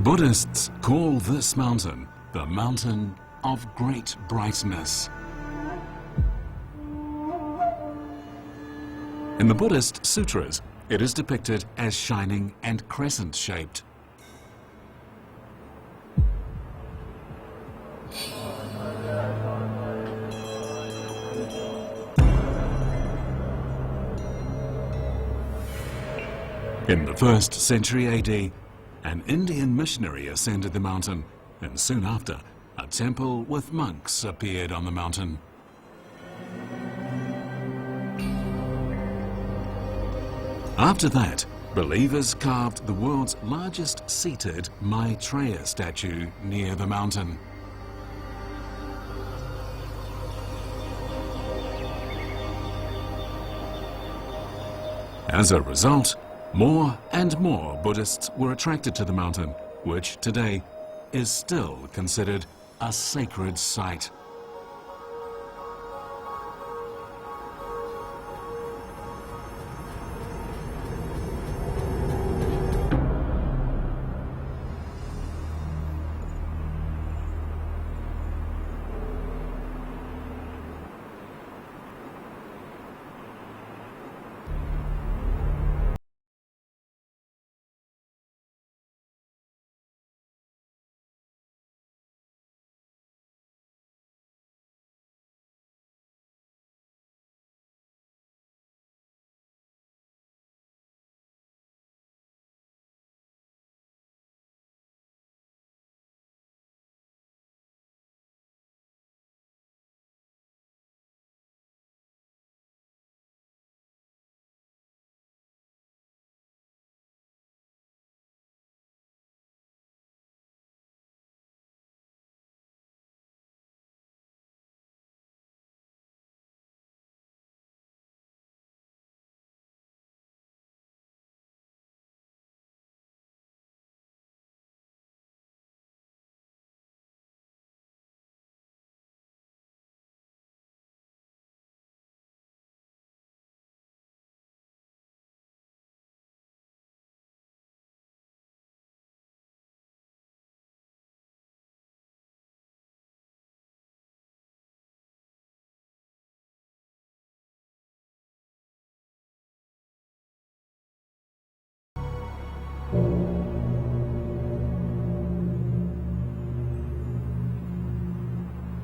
Buddhists call this mountain the Mountain of Great Brightness. In the Buddhist sutras, it is depicted as shining and crescent-shaped. In the 1st century AD, an Indian missionary ascended the mountain, and soon after, a temple with monks appeared on the mountain. After that, believers carved the world's largest seated Maitreya statue near the mountain. As a result, more and more Buddhists were attracted to the mountain, which today is still considered a sacred site.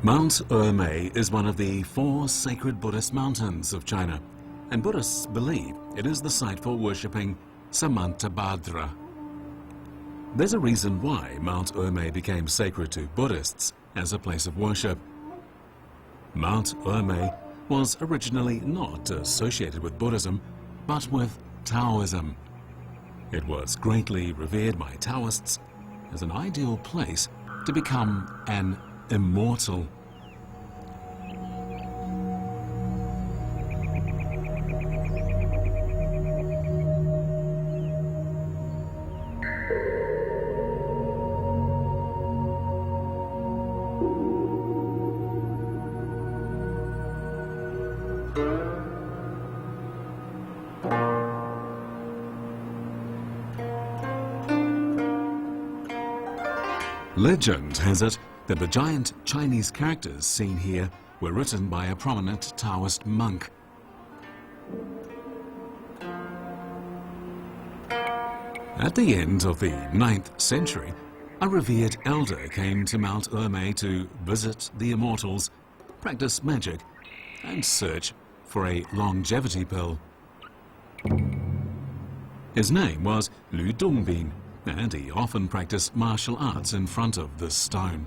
Mount Emei is one of the 4 sacred Buddhist mountains of China, and Buddhists believe it is the site for worshipping Samantabhadra. There's a reason why Mount Emei became sacred to Buddhists as a place of worship. Mount Emei was originally not associated with Buddhism, but with Taoism. It was greatly revered by Taoists as an ideal place to become an immortal. Legend has it that the giant Chinese characters seen here were written by a prominent Taoist monk. At the end of the 9th century, a revered elder came to Mount Emei to visit the immortals, practice magic, and search for a longevity pill. His name was Wudang, and he often practiced martial arts in front of this stone.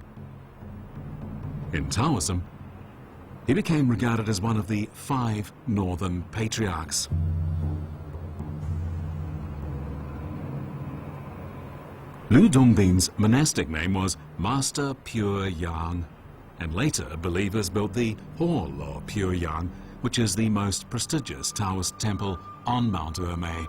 In Taoism, he became regarded as one of the 5 northern patriarchs. Wudang's monastic name was Master Pure Yang, and later believers built the Hall of Pure Yang, which is the most prestigious Taoist temple on Mount Emei.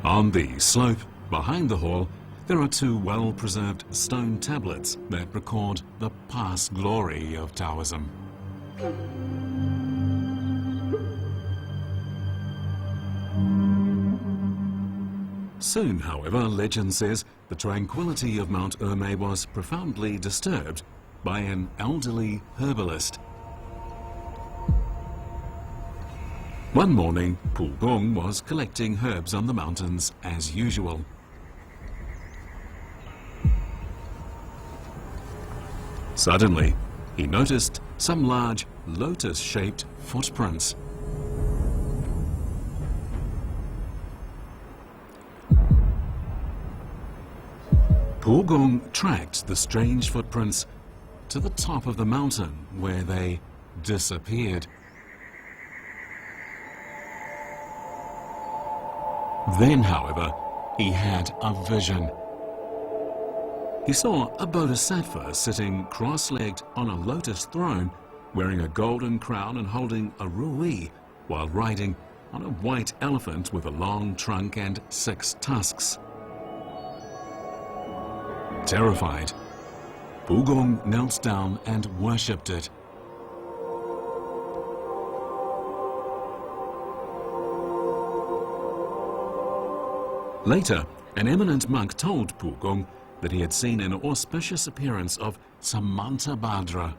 On the slope behind the hall, there are 2 well-preserved stone tablets that record the past glory of Taoism. Soon, however, legend says the tranquility of Mount Emei was profoundly disturbed by an elderly herbalist. One morning, Pu Gong was collecting herbs on the mountains as usual. Suddenly, he noticed some large lotus-shaped footprints. Pu Gong tracked the strange footprints to the top of the mountain, where they disappeared. Then, however, he had a vision. He saw a bodhisattva sitting cross-legged on a lotus throne, wearing a golden crown and holding a ruyi, while riding on a white elephant with a long trunk and 6 tusks. Terrified, Pu Gong knelt down and worshipped it. Later, an eminent monk told Pu Gong that he had seen an auspicious appearance of Samantabhadra.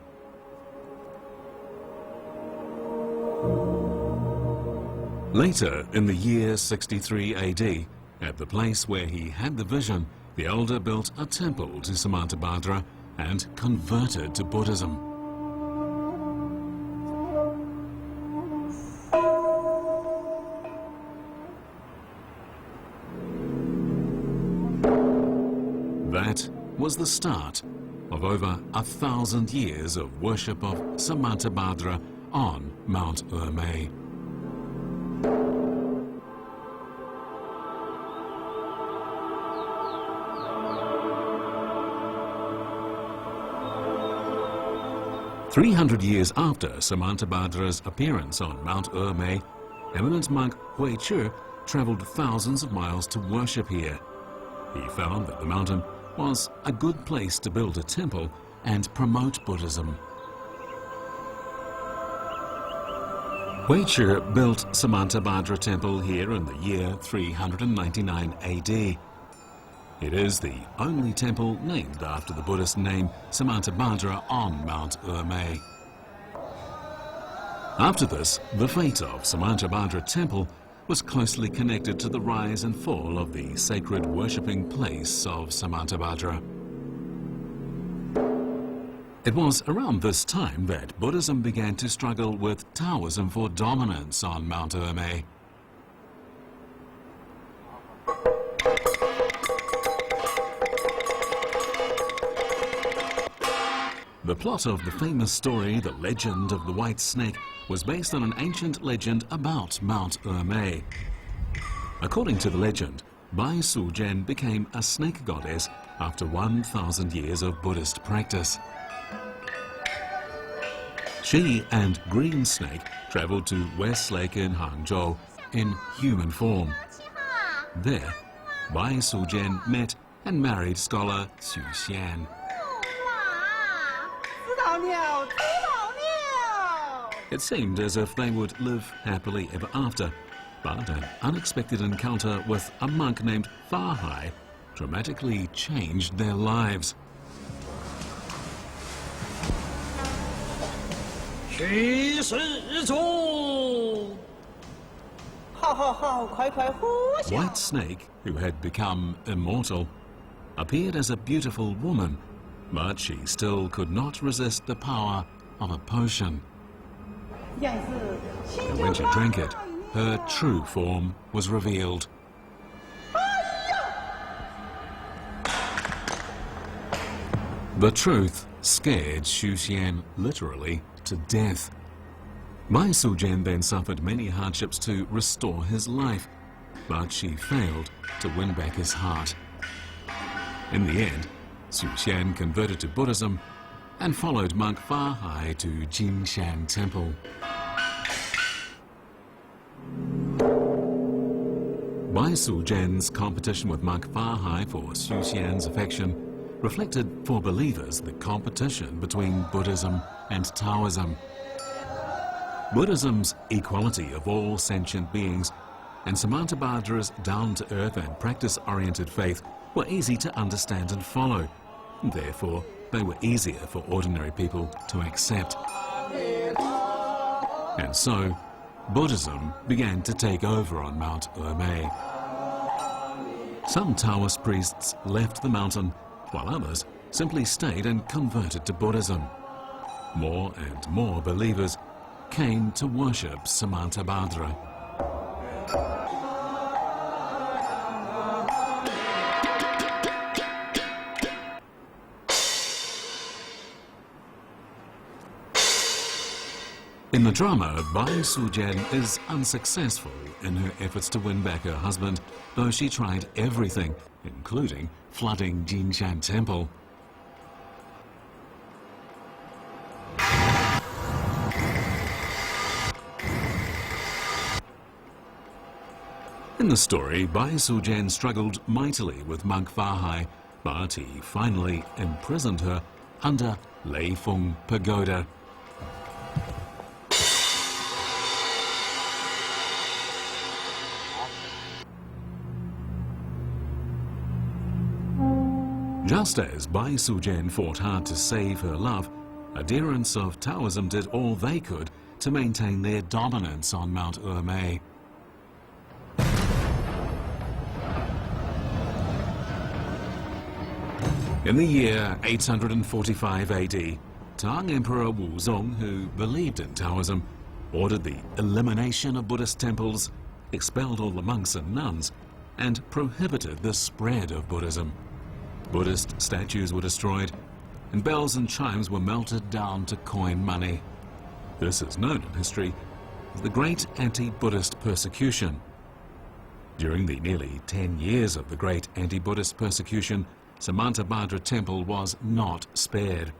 Later, in the year 63 AD, at the place where he had the vision, the elder built a temple to Samantabhadra and converted to Buddhism. That was the start of over 1,000 years of worship of Samantabhadra on Mount Emei. "300 years after Samantabhadra's appearance on Mount Emei, eminent monk Hui Chi traveled thousands of miles to worship here. He found that the mountain was a good place to build a temple and promote Buddhism. Hui Chi built Samantabhadra temple here in the year 399 AD. It is the only temple named after the Buddhist name Samantabhadra on Mount Emei. After this, the fate of Samantabhadra temple was closely connected to the rise and fall of the sacred worshipping place of Samantabhadra. It was around this time that Buddhism began to struggle with Taoism for dominance on Mount Emei. The plot of the famous story, The Legend of the White Snake, was based on an ancient legend about Mount Emei. According to the legend, Bai Sujian became a snake goddess after 1,000 years of Buddhist practice. She and Green Snake traveled to West Lake in Hangzhou in human form. There, Bai Sujian met and married scholar Xu Xian. It seemed as if they would live happily ever after, but an unexpected encounter with a monk named Fa Hai dramatically changed their lives. White Snake, who had become immortal, appeared as a beautiful woman, but she still could not resist the power of a potion. And when she drank it, her true form was revealed. The truth scared Xu Xian literally to death. Bai Sujian then suffered many hardships to restore his life, but she failed to win back his heart. In the end, Xu Xian converted to Buddhism and followed monk Fa Hai to Jinshan Temple. Bai Sujian's competition with monk Fa Hai for Xu Xian's affection reflected for believers the competition between Buddhism and Taoism. Buddhism's equality of all sentient beings and Samantabhadra's down-to-earth and practice-oriented faith were easy to understand and follow. Therefore, they were easier for ordinary people to accept. And so, Buddhism began to take over on Mount Emei. Some Taoist priests left the mountain, while others simply stayed and converted to Buddhism. More and more believers came to worship Samantabhadra. In the drama, Bai Sujian is unsuccessful in her efforts to win back her husband, though she tried everything, including flooding Jinshan Temple. In the story, Bai Sujian struggled mightily with monk Fahai, but he finally imprisoned her under Leifeng Pagoda. Just as Bai Sujian fought hard to save her love, adherents of Taoism did all they could to maintain their dominance on Mount Emei. In the year 845 AD, Tang Emperor Wudang, who believed in Taoism, ordered the elimination of Buddhist temples, expelled all the monks and nuns, and prohibited the spread of Buddhism. Buddhist statues were destroyed, and bells and chimes were melted down to coin money. This is known in history as the Great Anti-Buddhist Persecution. During the nearly 10 years of the Great Anti-Buddhist Persecution, Samantabhadra Temple was not spared.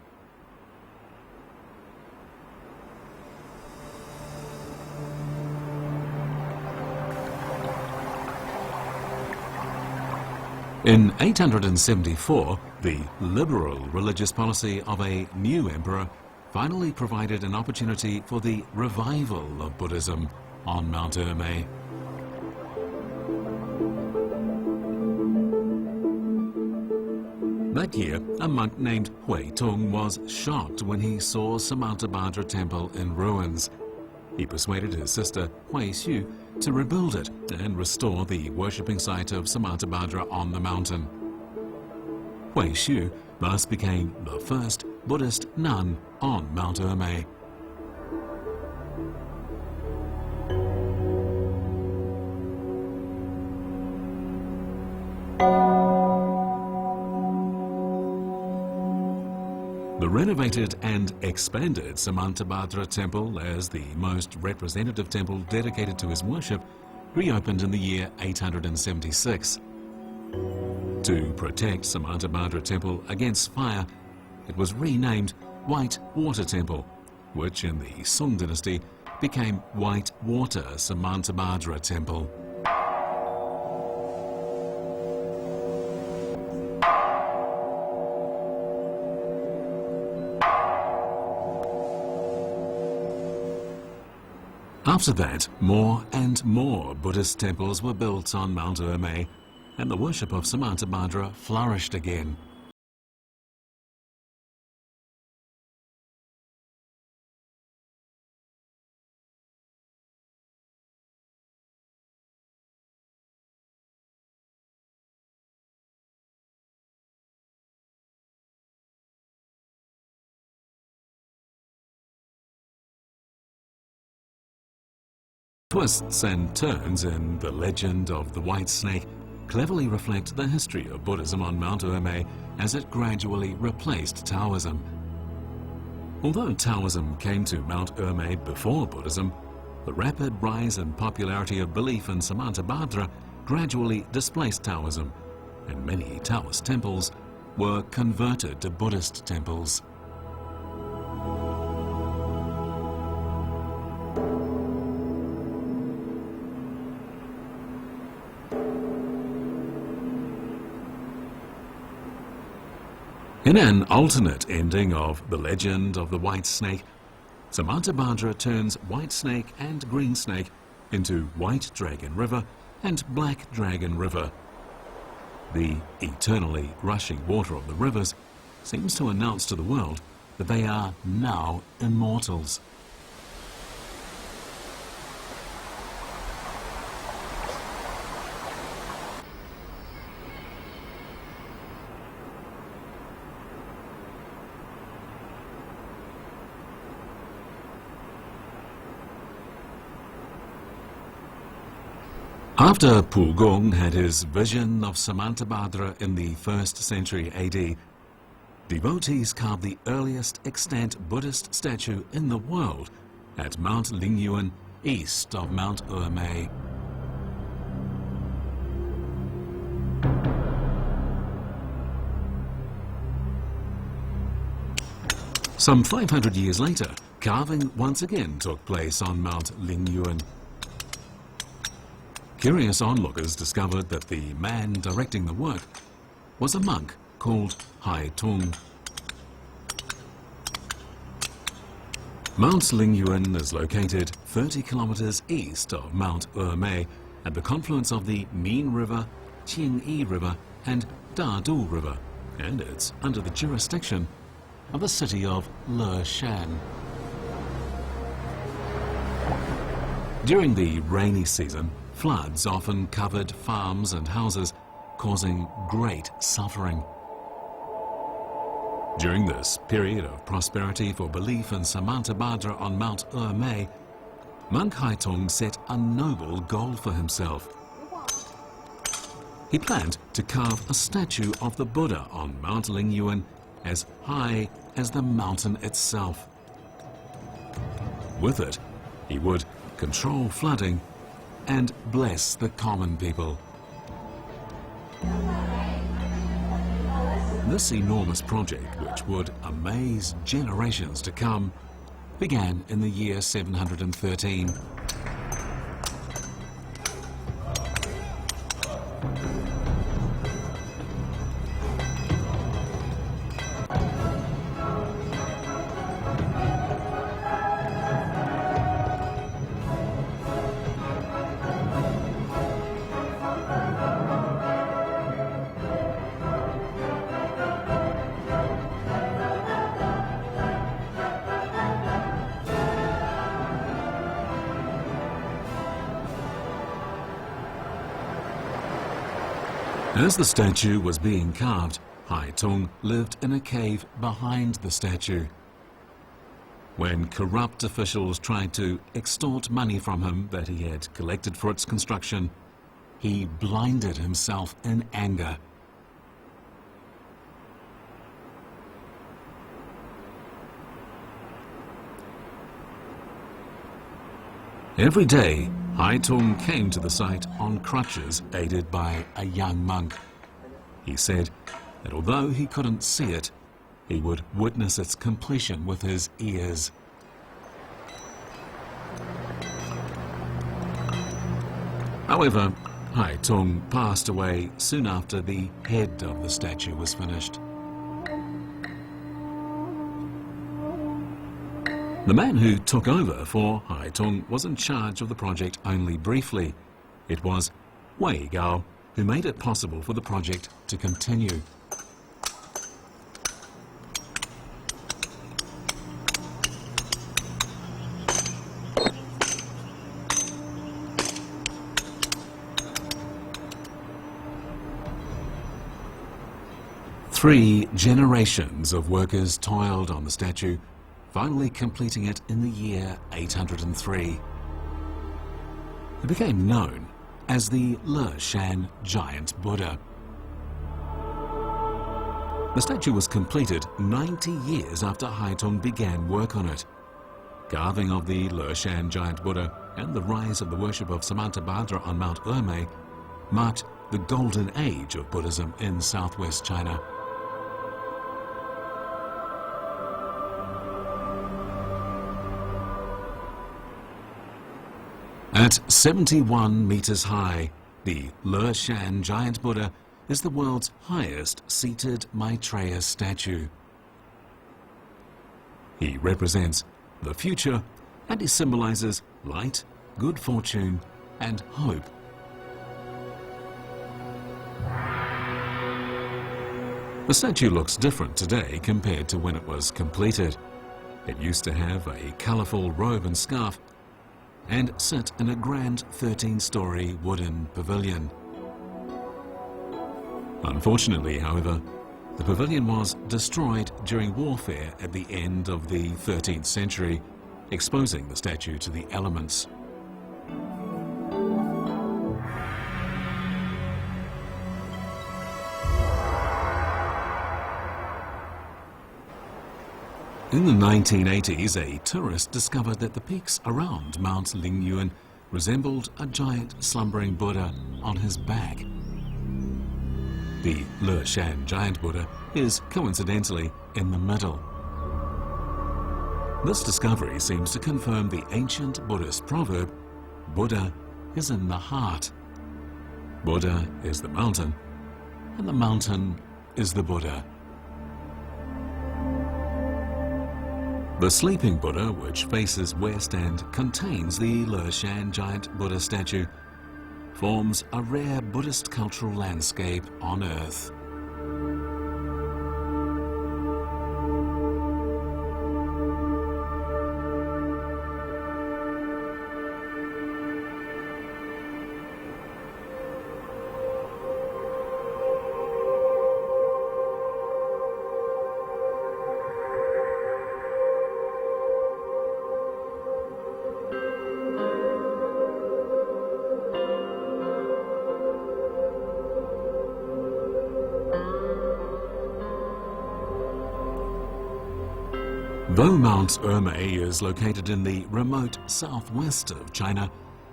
In 874, the liberal religious policy of a new emperor finally provided an opportunity for the revival of Buddhism on Mount Emei. That year, a monk named Hui Tung was shocked when he saw Samantabhadra Temple in ruins. He persuaded his sister Hui Xu to rebuild it and restore the worshipping site of Samantabhadra on the mountain. Hui Xu thus became the first Buddhist nun on Mount Emei. The renovated and expanded Samantabhadra Temple, as the most representative temple dedicated to his worship, reopened in the year 876. To protect Samantabhadra Temple against fire, it was renamed White Water Temple, which in the Song dynasty became White Water Samantabhadra Temple. After that, more and more Buddhist temples were built on Mount Emei, and the worship of Samantabhadra flourished again. Twists and turns in the legend of the White Snake cleverly reflect the history of Buddhism on Mount Emei as it gradually replaced Taoism. Although Taoism came to Mount Emei before Buddhism, the rapid rise in popularity of belief in Samantabhadra gradually displaced Taoism, and many Taoist temples were converted to Buddhist temples. In an alternate ending of the legend of the White Snake, Samantabhadra turns White Snake and Green Snake into White Dragon River and Black Dragon River. The eternally rushing water of the rivers seems to announce to the world that they are now immortals. After Pugong had his vision of Samantabhadra in the 1st century AD, devotees carved the earliest extant Buddhist statue in the world at Mount Lingyuan, east of Mount Emei. Some 500 years later, carving once again took place on Mount Lingyuan. Curious onlookers discovered that the man directing the work was a monk called Hai Tung. Mount Lingyuan is located 30 kilometers east of Mount Emei at the confluence of the Min River, Qingyi River and Dadu River, and it's under the jurisdiction of the city of Leshan. During the rainy season, floods often covered farms and houses, causing great suffering. During this period of prosperity for belief in Samantabhadra on Mount Emei, monk Hai Tung set a noble goal for himself. He planned to carve a statue of the Buddha on Mount Lingyuan as high as the mountain itself. With it, he would control flooding and bless the common people. This enormous project, which would amaze generations to come, began in the year 713. As the statue was being carved, Hai Tung lived in a cave behind the statue. When corrupt officials tried to extort money from him that he had collected for its construction, he blinded himself in anger. Every day, Hai Tung came to the site on crutches, aided by a young monk. He said that although he couldn't see it, he would witness its completion with his ears. However, Hai Tung passed away soon after the head of the statue was finished. The man who took over for Hai Tung was in charge of the project only briefly. It was Wei Gao who made it possible for the project to continue. Three generations of workers toiled on the statue, finally completing it in the year 803. It became known as the Leshan Giant Buddha. The statue was completed 90 years after Hai Tung began work on it. Carving of the Leshan Giant Buddha and the rise of the worship of Samantabhadra on Mount Emei marked the golden age of Buddhism in southwest China. At 71 meters high, the Leshan Giant Buddha is the world's highest seated Maitreya statue. He represents the future and he symbolizes light, good fortune and hope. The statue looks different today compared to when it was completed. It used to have a colourful robe and scarf and sit in a grand 13-storey wooden pavilion. Unfortunately, however, the pavilion was destroyed during warfare at the end of the 13th century, exposing the statue to the elements. In the 1980s, a tourist discovered that the peaks around Mount Lingyuan resembled a giant slumbering Buddha on his back. The Leshan giant Buddha is coincidentally in the middle. This discovery seems to confirm the ancient Buddhist proverb, Buddha is in the heart. Buddha is the mountain, and the mountain is the Buddha. The sleeping Buddha, which faces west and contains the Leshan giant Buddha statue, forms a rare Buddhist cultural landscape on Earth. Though Mount Emei is located in the remote southwest of China,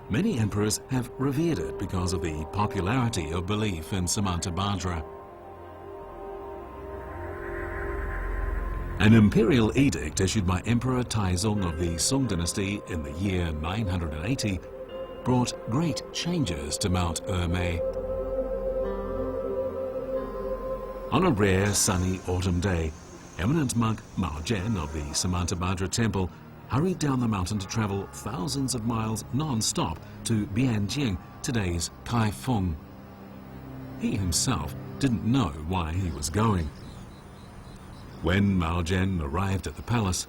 many emperors have revered it because of the popularity of belief in Samantabhadra. An imperial edict issued by Emperor Taizong of the Song dynasty in the year 980 brought great changes to Mount Emei. On a rare sunny autumn day, eminent monk Mao Zhen of the Samantabhadra temple hurried down the mountain to travel thousands of miles non-stop to Bianjing, today's Kaifeng. He himself didn't know why he was going. When Mao Zhen arrived at the palace,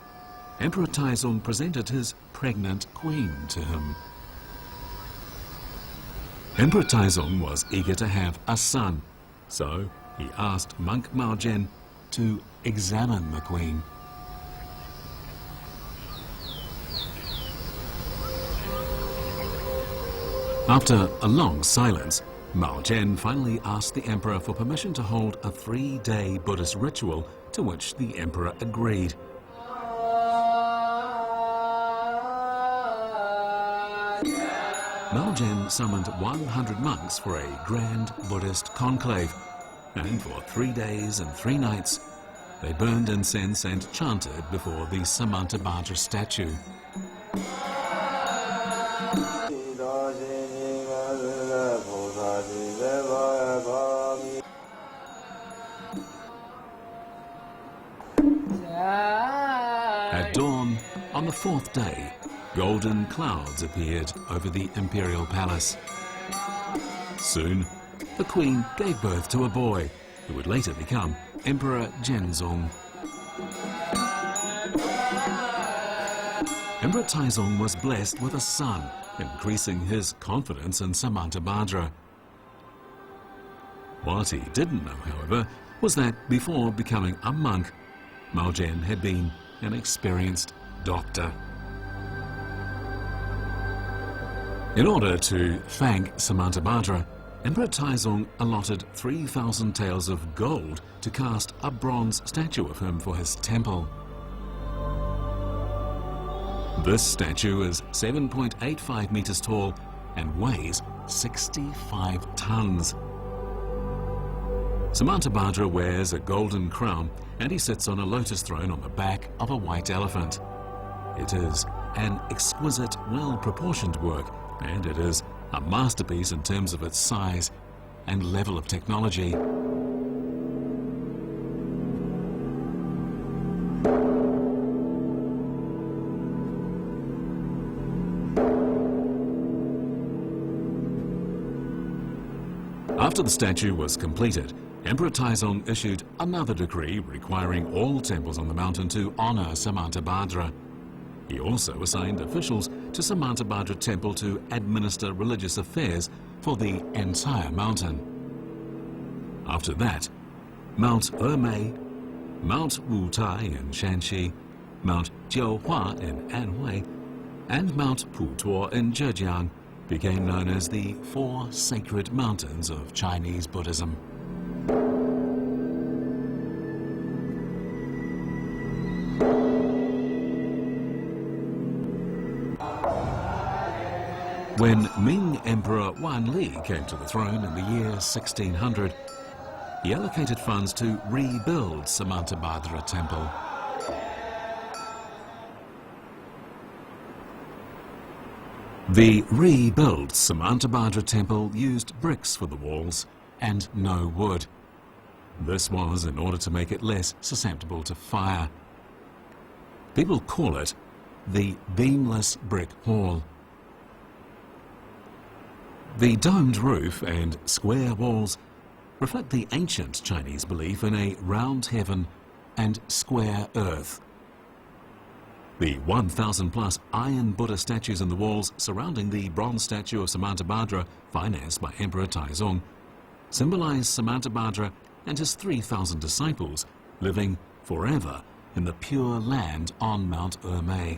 Emperor Taizong presented his pregnant queen to him. Emperor Taizong was eager to have a son, so he asked monk Mao Zhen to examine the queen. After a long silence, Mao Zhen finally asked the emperor for permission to hold a 3-day Buddhist ritual, to which the emperor agreed. Mao Zhen summoned 100 monks for a grand Buddhist conclave, and for 3 days and 3 nights, they burned incense and chanted before the Samantabhadra statue. At dawn, on the 4th day, golden clouds appeared over the Imperial palace. Soon, the queen gave birth to a boy, who would later become Emperor Zhenzong. Emperor Taizong was blessed with a son, increasing his confidence in Samantabhadra. What he didn't know, however, was that before becoming a monk, Mao Zhen had been an experienced doctor. In order to thank Samantabhadra, Emperor Taizong allotted 3,000 taels of gold to cast a bronze statue of him for his temple. This statue is 7.85 meters tall and weighs 65 tons. Samantabhadra wears a golden crown and he sits on a lotus throne on the back of a white elephant. It is an exquisite, well-proportioned work, and it is a masterpiece in terms of its size and level of technology. After the statue was completed, Emperor Taizong issued another decree requiring all temples on the mountain to honor Samantabhadra. He also assigned officials to Samantabhadra temple to administer religious affairs for the entire mountain. After that, Mount Emei, Mount Wutai in Shanxi, Mount Jiuhua in Anhui, and Mount Putuo in Zhejiang became known as the Four Sacred Mountains of Chinese Buddhism. When Ming Emperor Wan Li came to the throne in the year 1600, he allocated funds to rebuild Samantabhadra Temple. The rebuilt Samantabhadra Temple used bricks for the walls and no wood. This was in order to make it less susceptible to fire. People call it the beamless brick hall. The domed roof and square walls reflect the ancient Chinese belief in a round heaven and square earth. The 1,000-plus iron Buddha statues in the walls surrounding the bronze statue of Samantabhadra, financed by Emperor Taizong, symbolize Samantabhadra and his 3,000 disciples living forever in the pure land on Mount Emei.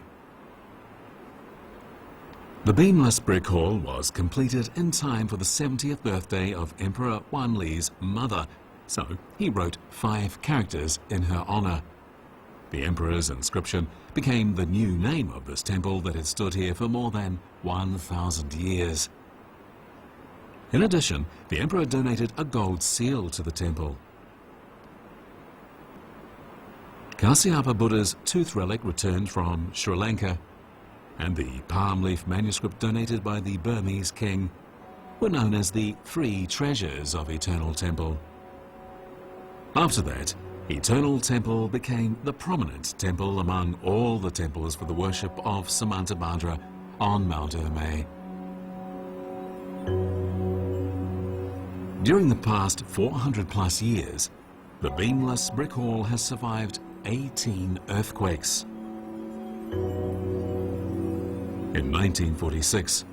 The beamless brick hall was completed in time for the 70th birthday of Emperor Wan Li's mother, so he wrote 5 characters in her honor. The emperor's inscription became the new name of this temple that had stood here for more than 1,000 years. In addition, the emperor donated a gold seal to the temple. Kasyapa Buddha's tooth relic returned from Sri Lanka, and the palm leaf manuscript donated by the Burmese king were known as the 3 treasures of Eternal Temple. After that, Eternal Temple became the prominent temple among all the temples for the worship of Samantabhadra on Mount Emei. During the past 400-plus years, the beamless brick hall has survived 18 earthquakes. In 1946,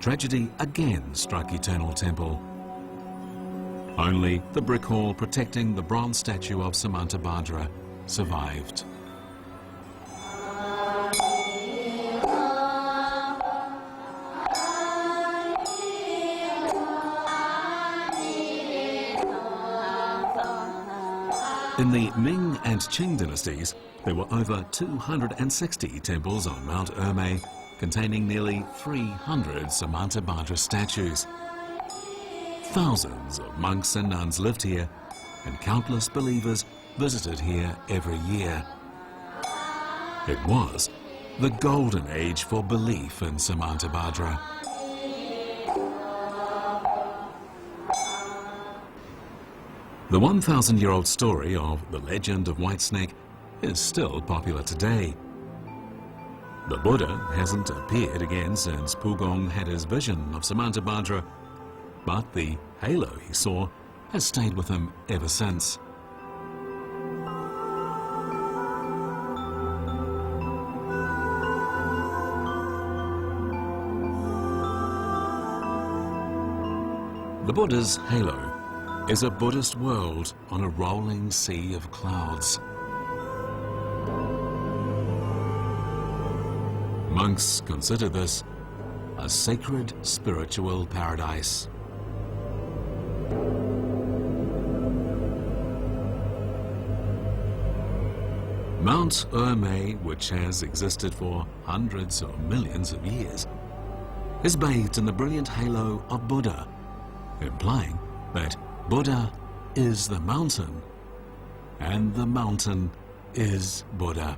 tragedy again struck Eternal Temple. Only the brick hall protecting the bronze statue of Samantabhadra survived. In the Ming and Qing dynasties, there were over 260 temples on Mount Emei, containing nearly 300 Samantabhadra statues. Thousands of monks and nuns lived here, and countless believers visited here every year. It was the golden age for belief in Samantabhadra. The 1,000-year-old story of the legend of Whitesnake is still popular today. The Buddha hasn't appeared again since Pugong had his vision of Samantabhadra, but the halo he saw has stayed with him ever since. The Buddha's halo is a Buddhist world on a rolling sea of clouds. Monks consider this a sacred spiritual paradise. Mount Emei, which has existed for hundreds or millions of years, is bathed in the brilliant halo of Buddha, implying that Buddha is the mountain, and the mountain is Buddha.